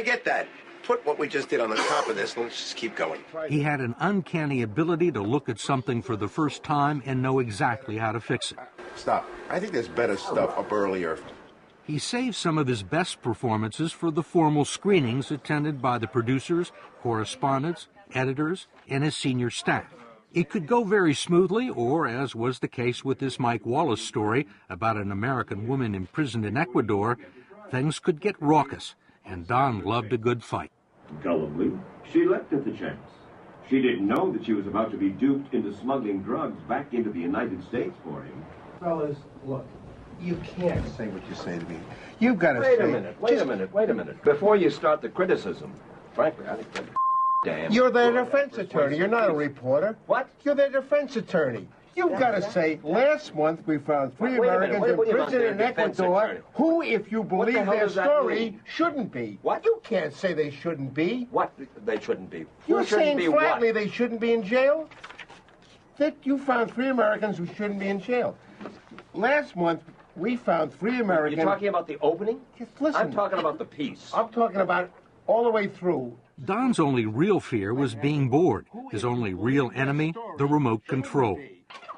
forget that. Put what we just did on the top of this, and let's just keep going. He had an uncanny ability to look at something for the first time and know exactly how to fix it. Stop. I think there's better stuff up earlier. He saved some of his best performances for the formal screenings attended by the producers, correspondents, editors, and his senior staff. It could go very smoothly, or, as was the case with this Mike Wallace story about an American woman imprisoned in Ecuador, things could get raucous, and Don loved a good fight. Gullibly, she leapt at the chance. She didn't know that she was about to be duped into smuggling drugs back into the United States for him. Fellas, look. You can't say what you say to me. You've got to say... Wait a minute. Before you start the criticism, frankly, I think that's damn... You're their defense attorney. You're not a reporter. What? You're their defense attorney. You've got to say, last month we found 3 Americans in prison in Ecuador who, if you believe their story, shouldn't be. What? You can't say they shouldn't be. What they shouldn't be? You're saying flatly they shouldn't be in jail? That you found 3 Americans who shouldn't be in jail. Last month, we found 3 Americans... You're talking about the opening? Just listen. I'm talking about the piece. I'm talking about all the way through. Don's only real fear was being bored. His only real enemy, the remote control.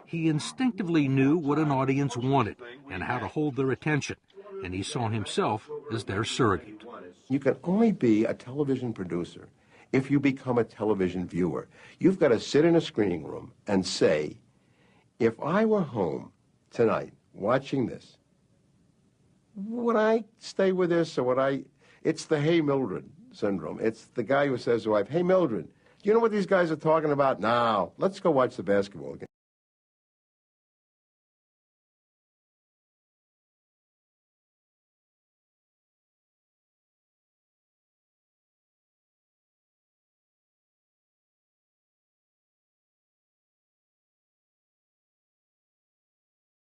He instinctively knew what an audience wanted and how to hold their attention, and he saw himself as their surrogate. You can only be a television producer if you become a television viewer. You've got to sit in a screening room and say, if I were home tonight watching this, would I stay with this or would I... It's the Hey Mildred syndrome. It's the guy who says to wife, hey Mildred, do you know what these guys are talking about? Now, let's go watch the basketball game.